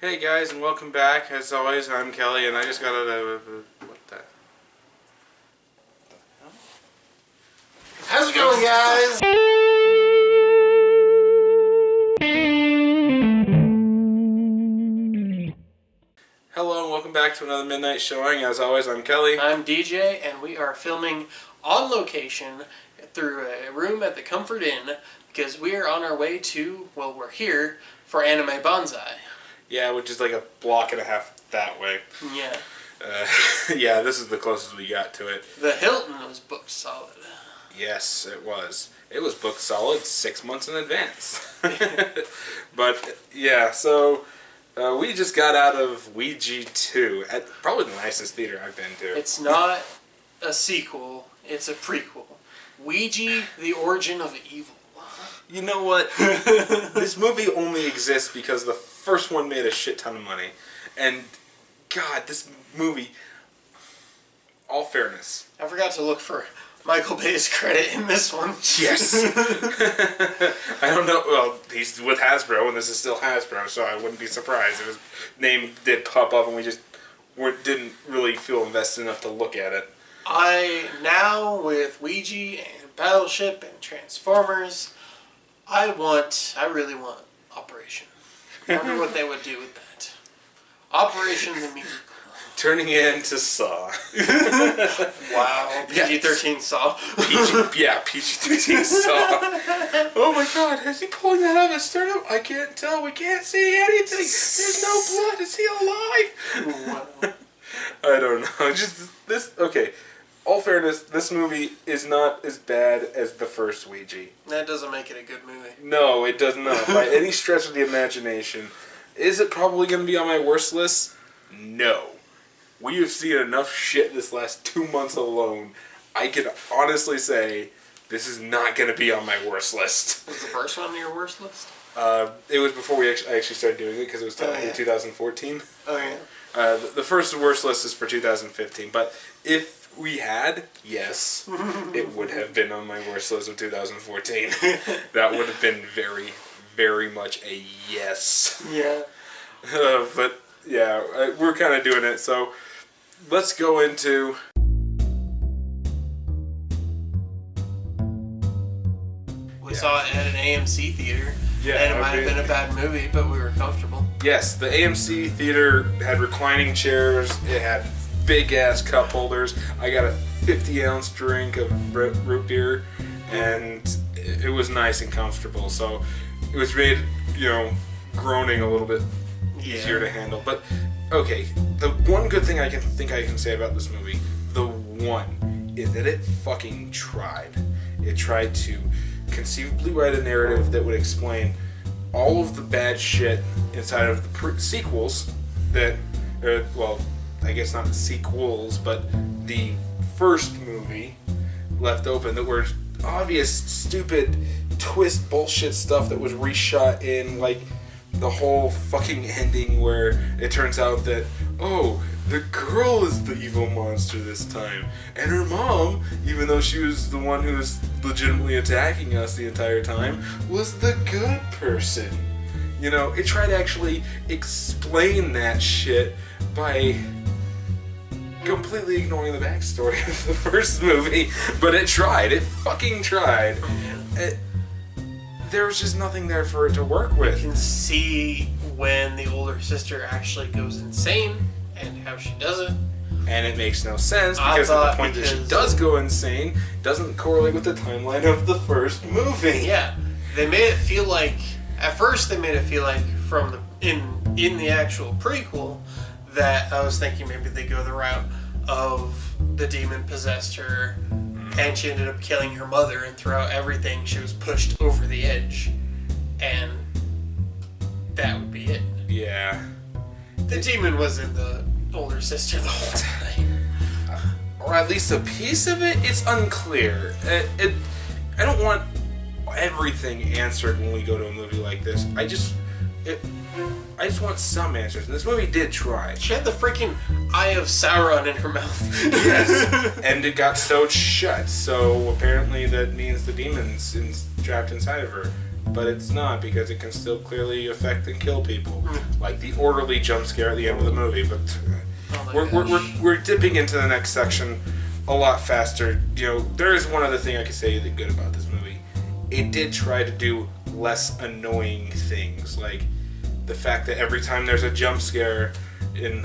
Hey guys, and welcome back. As always, I'm Kelly, and I just got a what the? How's it going, guys? Hello, and welcome back to another midnight showing. As always, I'm Kelly. I'm DJ, and we are filming on location through a room at the Comfort Inn because we are on our way to, well, we're here for Anime Bonsai. Yeah, which is like a block and a half that way. Yeah. Yeah, this is the closest we got to it. The Hilton was booked solid. Yes, it was. It was booked solid 6 months in advance. But, yeah, so we just got out of Oujia 2 at probably the nicest theater I've been to. It's not a sequel, it's a prequel. Oujia, the Origin of Evil. You know what? This movie only exists because the first one made a shit ton of money. And, God, this movie, all fairness. I forgot to look for Michael Bay's credit in this one. Yes. I don't know. Well, he's with Hasbro, and this is still Hasbro, so I wouldn't be surprised if his name did pop up and we just didn't really feel invested enough to look at it. Now, with Oujia and Battleship and Transformers, I really want Operation. I wonder what they would do with that. Operation the Musical. Turning it into Saw. Wow. PG-13 Saw. PG-13 Saw. Oh my God, is he pulling that out of his sternum? I can't tell. We can't see anything. There's no blood. Is he alive? Wow. I don't know. Just this. Okay. All fairness, this movie is not as bad as the first Oujia. That doesn't make it a good movie. No, it does not. By any stretch of the imagination. Is it probably going to be on my worst list? No. We have seen enough shit this last 2 months alone. I can honestly say this is not going to be on my worst list. Was the first one on your worst list? It was before I actually started doing it because it was technically 2014. Oh, yeah. The first worst list is for 2015. But if we had, yes, it would have been on my worst list of 2014. That would have been very, very much a yes. Yeah. But yeah, we're kind of doing it. So let's go into. We saw it at an AMC theater. Yeah, and it might have been a bad movie, but we were comfortable. Yes, the AMC theater had reclining chairs. It had big ass cup holders. I got a 50-ounce drink of root beer, and it was nice and comfortable. So it was made, groaning a little bit easier to handle. But okay, the one good thing I can say about this movie, is that it fucking tried. It tried to conceivably write a narrative that would explain all of the bad shit inside of the sequels that, I guess not the sequels, but the first movie left open that were obvious, stupid, twist bullshit stuff that was reshot in, like, the whole fucking ending where it turns out that, the girl is the evil monster this time. And her mom, even though she was the one who was legitimately attacking us the entire time, was the good person. It tried to actually explain that shit by completely ignoring the backstory of the first movie. But it tried. It fucking tried. There was just nothing there for it to work with. You can see when the older sister actually goes insane and how she does it. And it makes no sense because at the point that she does go insane doesn't correlate with the timeline of the first movie. Yeah. They made it feel like, at first they made it feel like from in the actual prequel that I was thinking maybe they go the route of the demon possessed her and she ended up killing her mother, and throughout everything she was pushed over the edge, and that would be it. Yeah. The demon was in the older sister the whole time. Or at least a piece of it. It's unclear. I don't want everything answered when we go to a movie like this. I just want some answers. And this movie did try. She had the freaking Eye of Sauron in her mouth. Yes. And it got sewed shut. So apparently that means the demon's trapped inside of her. but it's not, because it can still clearly affect and kill people. Like the orderly jump scare at the end of the movie. But we're dipping into the next section a lot faster. You know, there is one other thing I could say that's good about this movie. It did try to do less annoying things, like the fact that every time there's a jump scare in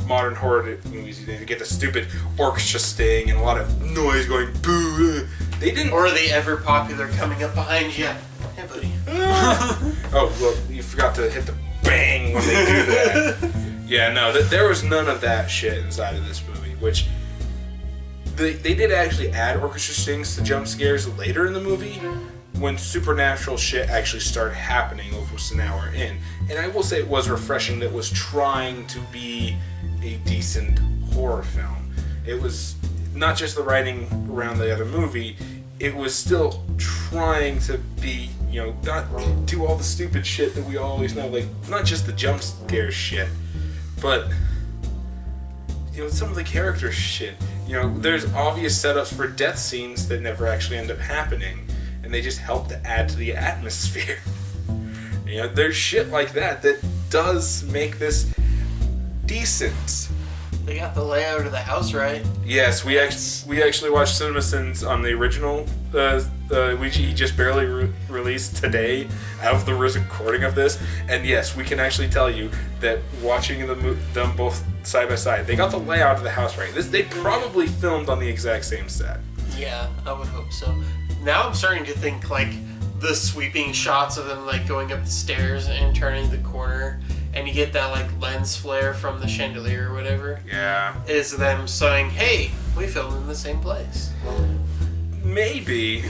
modern horror movies, you get the stupid orchestra sting and a lot of noise going boo. They didn't. Or the ever popular coming up behind you. Hey, buddy. Oh, look, you forgot to hit the bang when they do that. Yeah, no, there was none of that shit inside of this movie, which they did actually add orchestra stings to jump scares later in the movie when supernatural shit actually started happening almost an hour in. And I will say it was refreshing that it was trying to be a decent horror film. It was not just the writing around the other movie, it was still trying to be, you know, not do all the stupid shit that we always know, like, not just the jump scare shit, but, you know, some of the character shit. You know, there's obvious setups for death scenes that never actually end up happening, and they just help to add to the atmosphere. You know, there's shit like that that does make this decent. They got the layout of the house right. Yes, we actually watched CinemaSins on the original which he just barely released today of the recording of this, and yes, we can actually tell you that watching them both side by side, they got the layout of the house right. They probably filmed on the exact same set. Yeah, I would hope so. Now I'm starting to think, like, the sweeping shots of them, like, going up the stairs and turning the corner, and you get that, like, lens flare from the chandelier or whatever. Yeah. Is them saying, hey, we filmed in the same place. Maybe.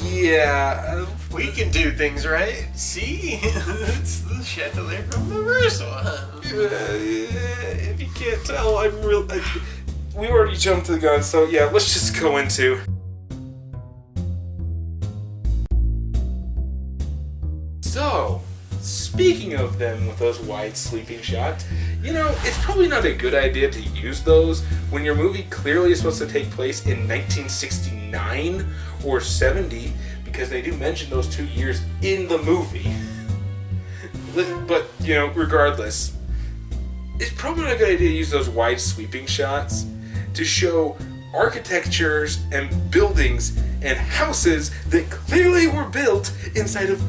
Yeah. We can do things right. See? It's the chandelier from the first one. If you can't tell, we already jumped the gun, so yeah, let's just go into... So, speaking of them with those wide sweeping shots, you know, it's probably not a good idea to use those when your movie clearly is supposed to take place in 1969 or 70, because they do mention those 2 years in the movie. But, you know, regardless, it's probably not a good idea to use those wide sweeping shots to show architectures and buildings and houses that clearly were built inside of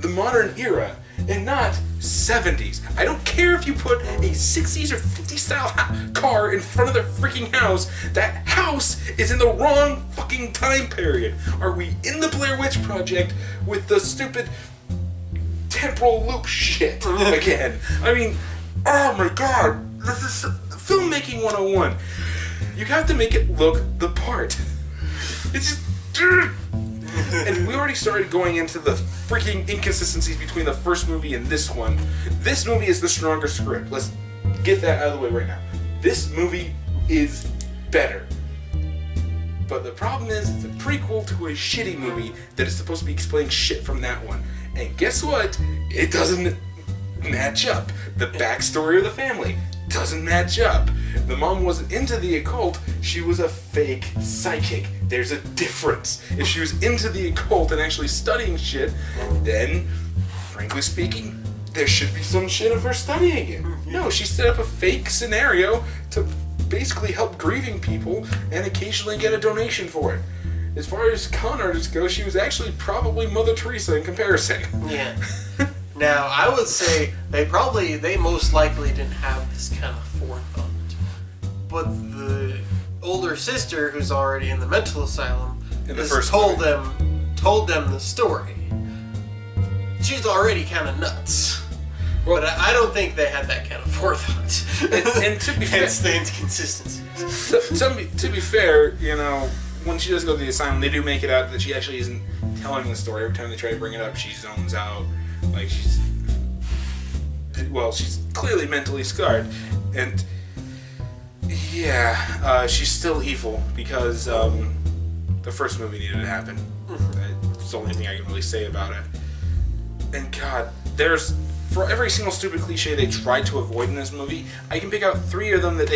the modern era and not 70s. I don't care if you put a 60s or 50s style car in front of the freaking house. That house is in the wrong fucking time period. Are we in the Blair Witch Project with the stupid temporal loop shit again? I mean, oh my god, this is filmmaking 101. You have to make it look the part. It's just... And we already started going into the freaking inconsistencies between the first movie and this one. This movie is the stronger script. Let's get that out of the way right now. This movie is better. But the problem is, it's a prequel to a shitty movie that is supposed to be explaining shit from that one. And guess what? It doesn't match up. The backstory of the family doesn't match up. The mom wasn't into the occult, she was a fake psychic. There's a difference. If she was into the occult and actually studying shit, then, frankly speaking, there should be some shit of her studying it. No, she set up a fake scenario to basically help grieving people and occasionally get a donation for it. As far as con artists go, she was actually probably Mother Teresa in comparison. Yeah. Now, I would say they most likely didn't have this kind of forethought. But the older sister, who's already in the mental asylum, told them the story. She's already kind of nuts. Well, but I don't think they had that kind of forethought. And to be fair, hence the inconsistencies. To be fair, you know, when she does go to the asylum, they do make it out that she actually isn't telling the story. Every time they try to bring it up, she zones out. Like, she's clearly mentally scarred. And, yeah, she's still evil because the first movie needed to happen. That's the only thing I can really say about it. And, God, for every single stupid cliche they tried to avoid in this movie, I can pick out three of them that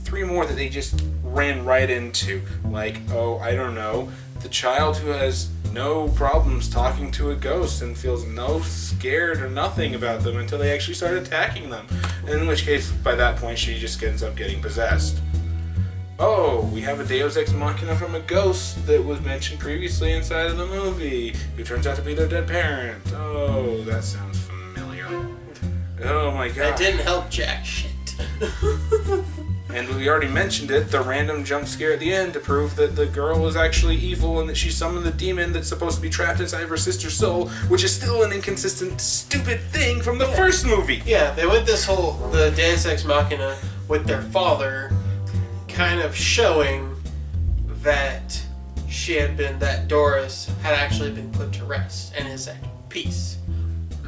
three more that they just ran right into. Like, oh, I don't know, the child who has no problems talking to a ghost and feels no scared or nothing about them until they actually start attacking them. In which case, by that point, she just ends up getting possessed. Oh, we have a Deus Ex Machina from a ghost that was mentioned previously inside of the movie, who turns out to be their dead parent. Oh, that sounds familiar. Oh my god. That didn't help jack shit. And we already mentioned it, the random jump scare at the end to prove that the girl was actually evil and that she summoned the demon that's supposed to be trapped inside of her sister's soul, which is still an inconsistent, stupid thing from the first movie. Yeah, they went the Deus Ex Machina with their father, kind of showing that that Doris had actually been put to rest and is at peace.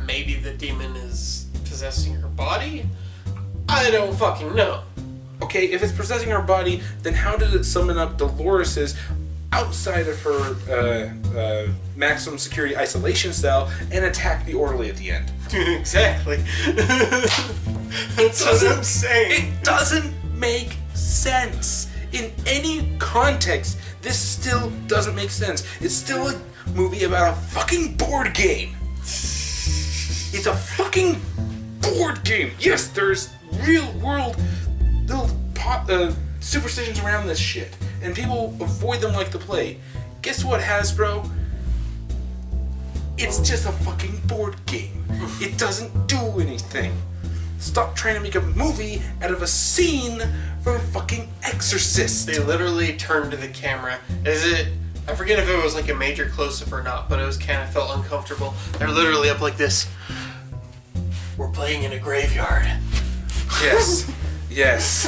Maybe the demon is possessing her body? I don't fucking know. Okay, if it's possessing her body, then how did it summon up Dolores's outside of her maximum security isolation cell and attack the orderly at the end? Exactly. That's what I'm saying. It doesn't make sense. In any context, this still doesn't make sense. It's still a movie about a fucking board game. It's a fucking board game. Yes, there's real world little superstitions around this shit, and people avoid them like the plague. Guess what, Hasbro? It's just a fucking board game. It doesn't do anything. Stop trying to make a movie out of a scene from fucking Exorcist. They literally turned to the camera. I forget if it was like a major close-up or not, but it was kind of felt uncomfortable. They're literally up like this. We're playing in a graveyard. Yes. Yes.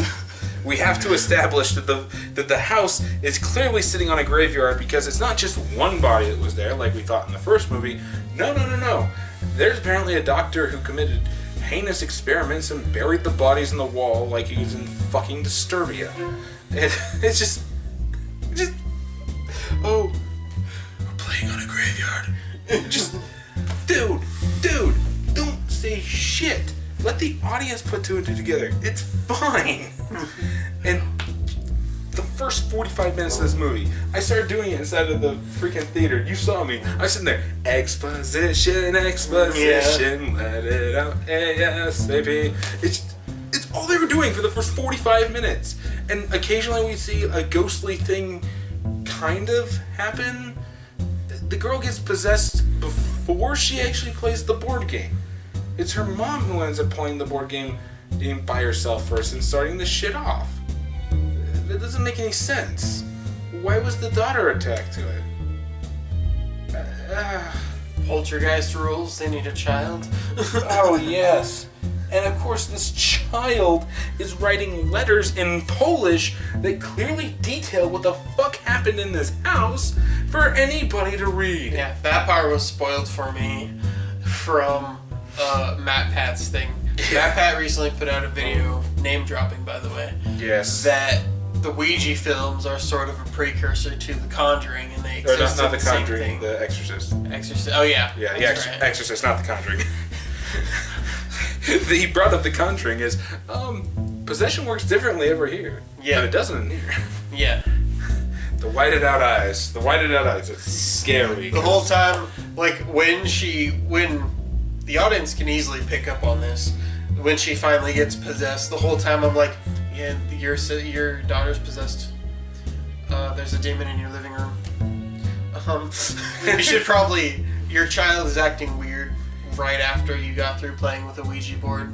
We have to establish that the house is clearly sitting on a graveyard because it's not just one body that was there like we thought in the first movie. No. There's apparently a doctor who committed heinous experiments and buried the bodies in the wall like he was in fucking Disturbia. It's just oh, we're playing on a graveyard. Just dude, don't say shit. Let the audience put two and two together. It's fine. And the first 45 minutes of this movie, I started doing it inside of the freaking theater. You saw me. I was sitting there. Exposition, let it out ASAP. It's all they were doing for the first 45 minutes. And occasionally we see a ghostly thing kind of happen. The girl gets possessed before she actually plays the board game. It's her mom who ends up playing the board game by herself first and starting this shit off. That doesn't make any sense. Why was the daughter attacked to it? Poltergeist rules, they need a child. Oh, yes. And of course, this child is writing letters in Polish that clearly detail what the fuck happened in this house for anybody to read. Yeah, that part was spoiled for me from Matt Pat's thing. Matt Pat recently put out a video, name dropping by the way. Yes. That the Ouija films are sort of a precursor to The Conjuring, and they exist not The in same Conjuring, thing. The Exorcist. Exorcist. Oh yeah. Yeah, That's the right. Exorcist, not The Conjuring. He brought up The Conjuring as possession works differently over here. Yeah. But it doesn't in here. Yeah. The whited out eyes. It's scary. The whole time, like when the audience can easily pick up on this. When she finally gets possessed, the whole time I'm like, yeah, your daughter's possessed. There's a demon in your living room. You should probably, your child is acting weird right after you got through playing with a Ouija board.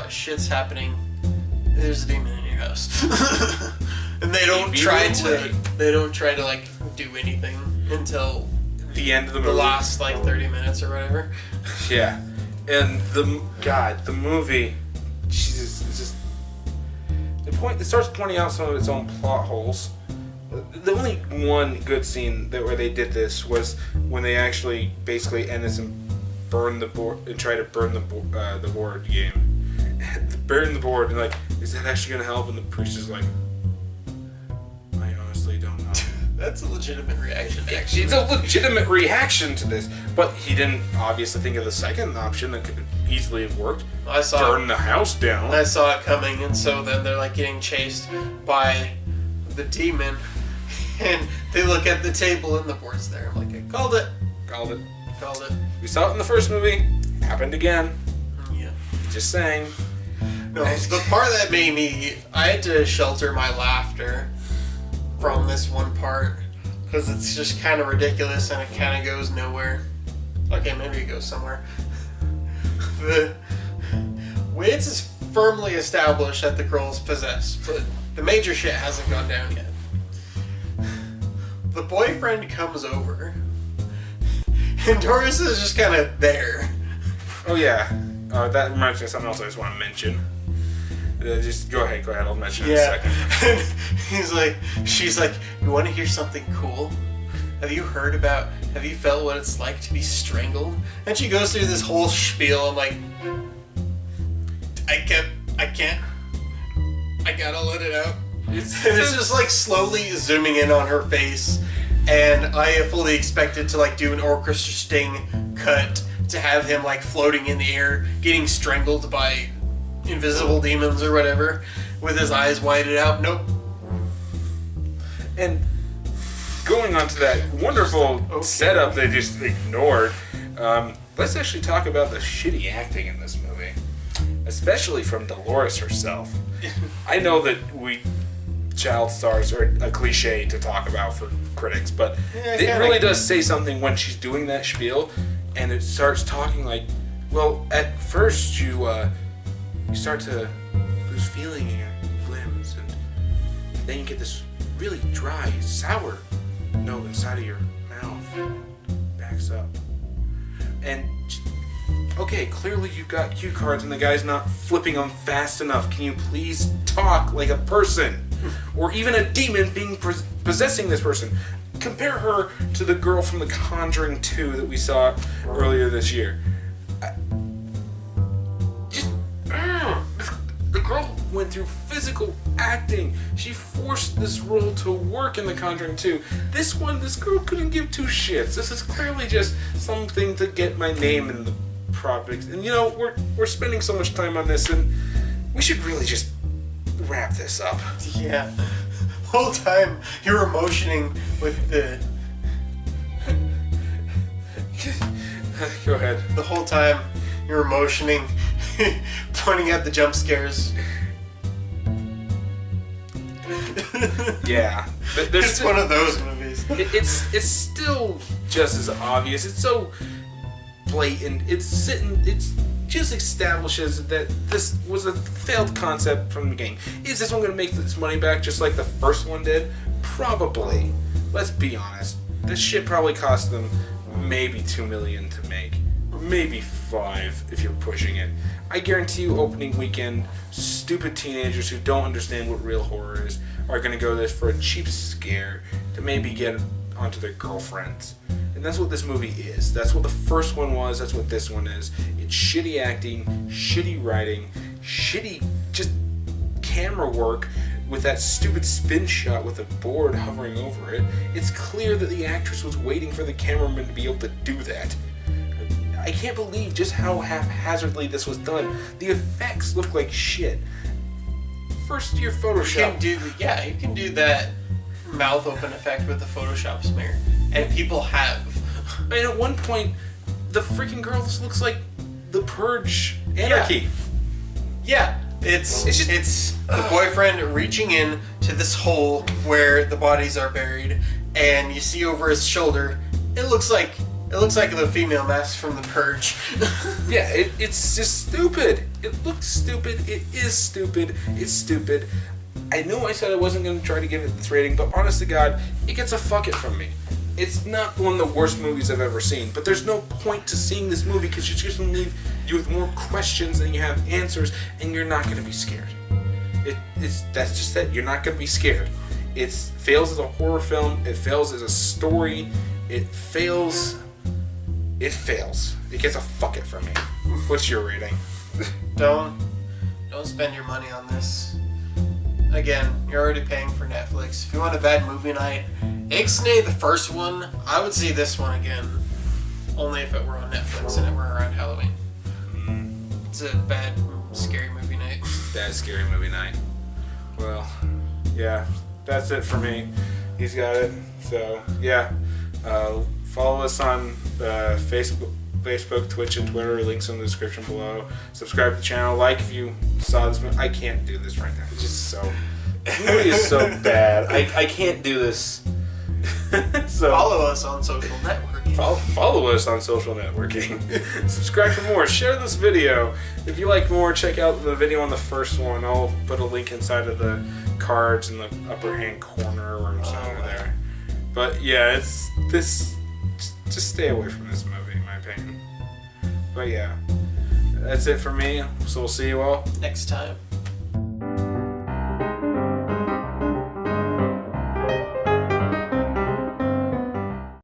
Shit's happening. There's a demon in your house. And they don't try to like do anything until the end of the movie. The last like 30 minutes or whatever. Yeah. And the movie, Jesus, it's just it starts pointing out some of its own plot holes. The only one good scene where they did this was when they actually basically end this and burn the board and try to burn the board game. Burn the board and like, is that actually gonna help? And the priest is like, I honestly don't know. That's a legitimate reaction, actually. It's a legitimate reaction to this, but he didn't obviously think of the second option that could easily have worked. Burn the house down. I saw it coming, and so then they're like getting chased by the demon. And they look at the table and the board's there. I'm like, I called it. Called it. Called it. We saw it in the first movie. Happened again. Yeah. Just saying. No, the part that made me... I had to shelter my laughter from this one part. Because it's just kind of ridiculous and it kind of goes nowhere. Okay, maybe it goes somewhere. It's is firmly established that the girl's possessed, but the major shit hasn't gone down yet. The boyfriend comes over, and Doris is just kind of there. Oh yeah, that reminds me of something else I just want to mention. Just go ahead, I'll mention it in a second. And she's like, you want to hear something cool? Have you felt what it's like to be strangled? And she goes through this whole spiel. I'm like, I can't. I gotta let it out. It's just like slowly zooming in on her face. And I fully expected to like do an orchestra sting cut to have him like floating in the air, getting strangled by invisible demons or whatever, with his eyes widened out. Nope. And going on to that wonderful setup they just ignored, let's actually talk about the shitty acting in this movie. Especially from Dolores herself. I know that child stars are a cliche to talk about for critics, but it really does say something when she's doing that spiel, and it starts talking like, well, at first you start to lose feeling in your limbs, and then you get this really dry, sour note inside of your mouth, and backs up. And okay, clearly you've got cue cards and the guy's not flipping them fast enough. Can you please talk like a person? Or even a demon being possessing this person. Compare her to the girl from The Conjuring 2 that we saw earlier this year. The girl went through physical acting. She forced this role to work in The Conjuring 2. This girl couldn't give two shits. This is clearly just something to get my name in the project. And we're spending so much time on this, and we should really just wrap this up. Yeah. The whole time you're emotioning with the... Go ahead. The whole time you're emotioning, pointing at the jump scares. Yeah. It's one of those movies. It's still just as obvious. It's so blatant. It just establishes that this was a failed concept from the beginning. Is this one going to make this money back just like the first one did? Probably. Let's be honest. This shit probably cost them maybe $2 million to make. Maybe $5 million if you're pushing it. I guarantee you opening weekend, stupid teenagers who don't understand what real horror is are going to go this for a cheap scare to maybe get onto their girlfriends. And that's what this movie is. That's what the first one was. That's what this one is. It's shitty acting, shitty writing, shitty just camera work with that stupid spin shot with a board hovering over it. It's clear that the actress was waiting for the cameraman to be able to do that. I can't believe just how haphazardly this was done. The effects look like shit. First year Photoshop. You can do that mouth open effect with the Photoshop smear. And people have. I mean, at one point, the freaking girl just looks like the Purge Anarchy. Yeah. It's the boyfriend reaching in to this hole where the bodies are buried, and you see over his shoulder, it looks like the female mask from the Purge. Yeah, it's just stupid. It looks stupid. It is stupid. It's stupid. I know I said I wasn't going to try to give it this rating, but honest to God, it gets a fuck it from me. It's not one of the worst movies I've ever seen, but there's no point to seeing this movie because it's just going to leave you with more questions than you have answers, and you're not going to be scared. That's just it. You're not going to be scared. It fails as a horror film. It fails as a story. It fails. It fails. It gets a fuck it from me. What's your rating? Don't spend your money on this. Again, you're already paying for Netflix. If you want a bad movie night, Ixnay, the first one, I would see this one again. Only if it were on Netflix and it were around Halloween. It's a bad, scary movie night. Bad, scary movie night. Well, yeah, that's it for me. He's got it. So yeah, follow us on Facebook, Twitch, and Twitter. Links in the description below. Subscribe to the channel. Like if you saw this movie. I can't do this right now. It's just so. This movie is so bad. I can't do this. So Follow us on social networking. follow us on social networking. Subscribe for more. Share this video. If you like more, check out the video on the first one. I'll put a link inside of the cards in the upper hand corner or somewhere there. But yeah, it's this. Just stay away from this movie, in my opinion. But yeah, that's it for me. So we'll see you all Next time.